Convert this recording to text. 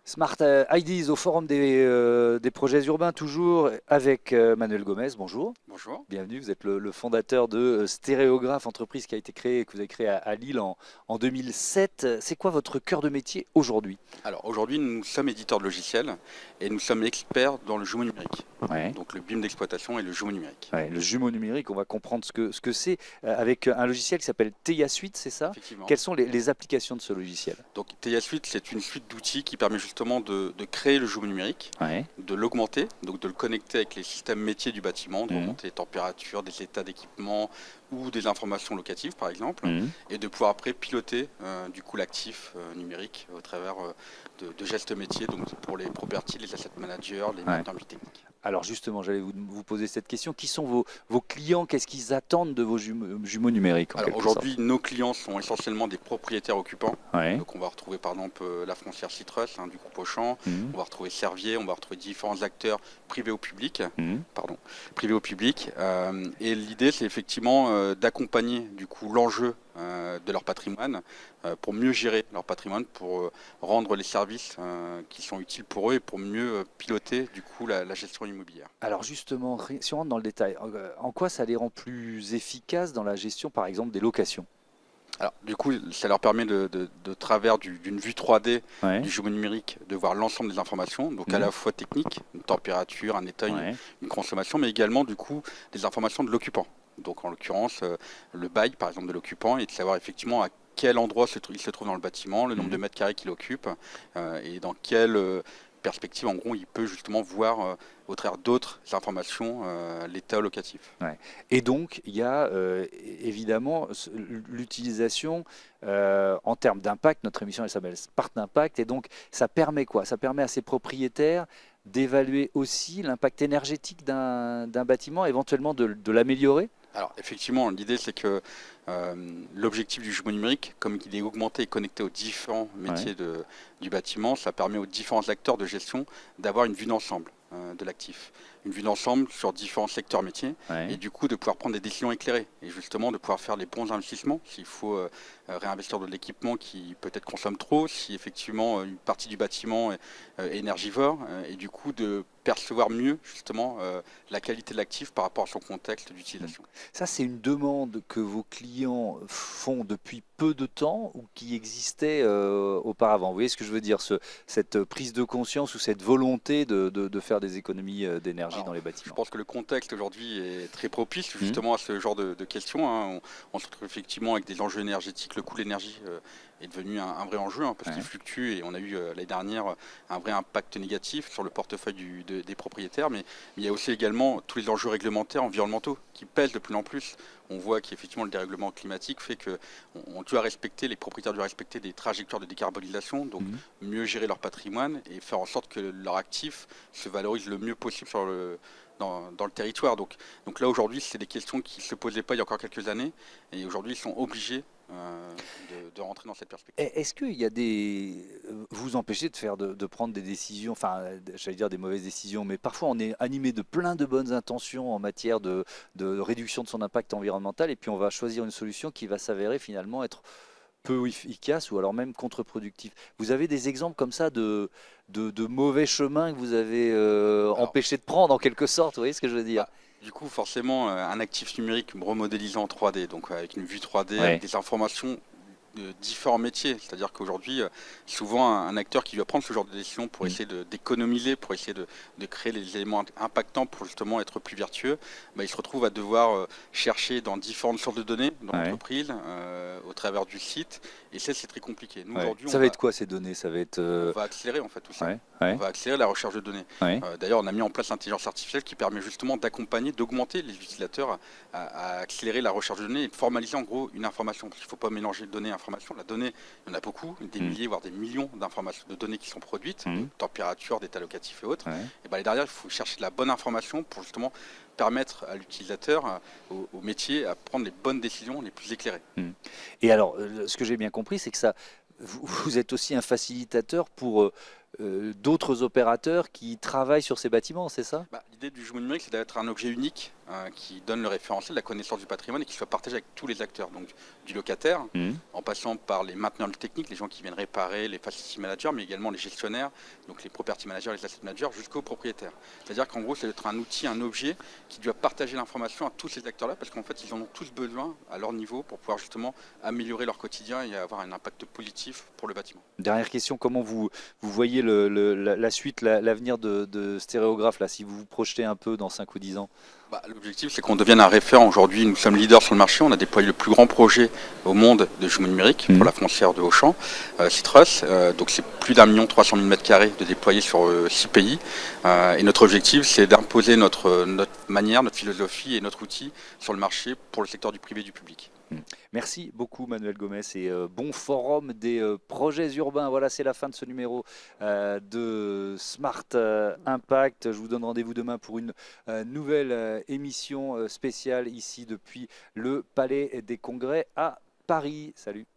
Smart Ideas au Forum des projets urbains, toujours avec Manuel Gomez. Bonjour, Bonjour. bienvenue. Vous êtes le fondateur de Stéréographe, entreprise qui a été créée, que vous avez créée à Lille en 2007. C'est quoi votre cœur de métier aujourd'hui? Alors aujourd'hui, nous sommes éditeurs de logiciels et nous sommes experts dans le jumeau numérique. Ouais. Donc le BIM d'exploitation et le jumeau numérique. Ouais, le jumeau numérique, on va comprendre ce que c'est avec un logiciel qui s'appelle TIA Suite, c'est ça? Effectivement. Quelles sont les applications de ce logiciel? Donc TIA Suite, c'est une suite d'outils qui permet justement de créer le jumeau numérique, Ouais. de l'augmenter, donc de le connecter avec les systèmes métiers du bâtiment, de Mhm. remonter les températures, des états d'équipement ou des informations locatives par exemple, Mhm. et de pouvoir après piloter du coup l'actif numérique au travers de gestes métiers, donc pour les properties, les asset managers, les Ouais. maintenants techniques. Alors justement, j'allais vous poser cette question. Qui sont vos clients? Qu'est-ce qu'ils attendent de vos jumeaux numériques en Alors quelque sorte? aujourd'hui, nos clients sont essentiellement des propriétaires occupants. Ouais. Donc on va retrouver par exemple la foncière Citrus du groupe Auchan, Mhm. on va retrouver Servier, on va retrouver différents acteurs privés ou publics. Mhm. Pardon, privés ou publics. Et l'idée c'est effectivement d'accompagner du coup l'enjeu de leur patrimoine pour mieux gérer leur patrimoine, pour rendre les services qui sont utiles pour eux et pour mieux piloter du coup la gestion immobilière. Alors justement, si on rentre dans le détail, en quoi ça les rend plus efficaces dans la gestion, par exemple, des locations? Alors, du coup, ça leur permet de travers d'une vue 3D Ouais. du jumeau numérique, de voir l'ensemble des informations, donc à Mhm. la fois technique, une température, un état, Ouais. une consommation, mais également du coup des informations de l'occupant. Donc en l'occurrence, le bail par exemple de l'occupant et de savoir effectivement à quel endroit il se trouve dans le bâtiment, le nombre de Mhm. mètres carrés qu'il occupe et dans quelle perspective en gros il peut justement voir au travers d'autres informations l'état locatif. Ouais. Et donc, il y a évidemment l'utilisation en termes d'impact. Notre émission, elle s'appelle Smart Impact. Et donc, ça permet quoi? Ça permet à ces propriétaires d'évaluer aussi l'impact énergétique d'un bâtiment, éventuellement de l'améliorer? Alors effectivement, l'idée c'est que l'objectif du jumeau numérique, comme il est augmenté et connecté aux différents Ouais. métiers du bâtiment, ça permet aux différents acteurs de gestion d'avoir une vue d'ensemble de l'actif, une vue d'ensemble sur différents secteurs métiers, et Ouais. du coup de pouvoir prendre des décisions éclairées, et justement de pouvoir faire les bons investissements, s'il faut réinvestir de l'équipement qui peut-être consomme trop, si effectivement une partie du bâtiment est énergivore, et du coup de percevoir mieux justement la qualité de l'actif par rapport à son contexte Mm. d'utilisation. Ça, c'est une demande que vos clients font depuis peu de temps ou qui existait auparavant. Vous voyez ce que je veux dire, cette prise de conscience ou cette volonté de faire des économies d'énergie dans Alors, les je bâtiments. pense que le contexte aujourd'hui est très propice Hmm. justement à ce genre de questions. On se retrouve effectivement avec des enjeux énergétiques. Le coût de l'énergie est devenu un vrai enjeu parce qu'il Ouais. fluctue et on a eu l'année dernière un vrai impact négatif sur le portefeuille des propriétaires. Mais il y a aussi également tous les enjeux réglementaires, environnementaux qui pèsent de plus en plus. On voit qu'effectivement le dérèglement climatique fait que on doit respecter, les propriétaires doivent respecter des trajectoires de décarbonisation, donc Hmm. mieux gérer leur patrimoine et faire en sorte que leur actif se valorise le mieux possible dans le territoire. Donc là aujourd'hui, c'est des questions qui ne se posaient pas il y a encore quelques années et aujourd'hui ils sont obligés de rentrer dans cette perspective. Est-ce qu'il y a vous empêchez de faire de prendre des décisions, enfin, j'allais dire des mauvaises décisions, mais parfois on est animé de plein de bonnes intentions en matière de réduction de son impact environnemental, et puis on va choisir une solution qui va s'avérer finalement être peu efficace ou alors même contre-productif. Vous avez des exemples comme ça de mauvais chemins que vous avez Alors, empêché de prendre en quelque sorte, vous voyez ce que je veux dire? bah, du coup, forcément, un actif numérique remodélisé en 3D, donc avec une vue 3D, avec Ouais. des informations de différents métiers. C'est-à-dire qu'aujourd'hui, souvent, un acteur qui va prendre ce genre de décision pour Mm. essayer d'économiser, pour essayer de créer les éléments impactants pour justement être plus vertueux, bah, il se retrouve à devoir chercher dans différentes sources de données dans Ouais. l'entreprise, au travers du site, et ça, c'est très compliqué. Nous, Ouais. aujourd'hui, Ça va être quoi ces données? Ça va être on va accélérer en fait tout ça. ouais, On ouais, va accélérer la recherche de données. ouais. D'ailleurs, on a mis en place l'intelligence artificielle qui permet justement d'accompagner, d'augmenter les utilisateurs à accélérer la recherche de données et de formaliser en gros une information. Parce qu'il ne faut pas mélanger données et information. La donnée, il y en a beaucoup, des Mm. milliers, voire des millions d'informations, de données qui sont produites, de Mm. température, d'état locatif et autres. Ouais. Et ben, derrière, il faut chercher la bonne information pour justement permettre à l'utilisateur, au métier, à prendre les bonnes décisions les plus éclairées. Mm. Et alors, ce que j'ai bien compris, c'est que ça, vous êtes aussi un facilitateur pour d'autres opérateurs qui travaillent sur ces bâtiments, c'est ça? L'idée du jumeau numérique, c'est d'être un objet unique qui donne le référentiel, la connaissance du patrimoine et qui soit partagé avec tous les acteurs, donc du locataire, Mhm. en passant par les mainteneurs techniques, les gens qui viennent réparer, les facility managers, mais également les gestionnaires, donc les property managers, les asset managers, jusqu'aux propriétaires. C'est-à-dire qu'en gros, c'est d'être un outil, un objet qui doit partager l'information à tous ces acteurs-là, parce qu'en fait, ils en ont tous besoin à leur niveau pour pouvoir justement améliorer leur quotidien et avoir un impact positif pour le bâtiment. Dernière question, comment vous voyez la suite, l'avenir de Stéréographe, là, si vous vous projetez un peu dans 5 ou 10 ans? L'objectif, c'est qu'on devienne un référent. Aujourd'hui, nous sommes leaders sur le marché. On a déployé le plus grand projet au monde de jumeaux numériques pour la foncière de Auchan, Citrus. Donc, c'est plus d'1 300 000 m² de déployer sur 6 pays. Et notre objectif, c'est d'imposer notre manière, notre philosophie et notre outil sur le marché pour le secteur du privé et du public. Merci beaucoup Manuel Gomes et bon forum des projets urbains. Voilà, c'est la fin de ce numéro de Smart Impact. Je vous donne rendez-vous demain pour une nouvelle émission spéciale ici depuis le Palais des Congrès à Paris. Salut.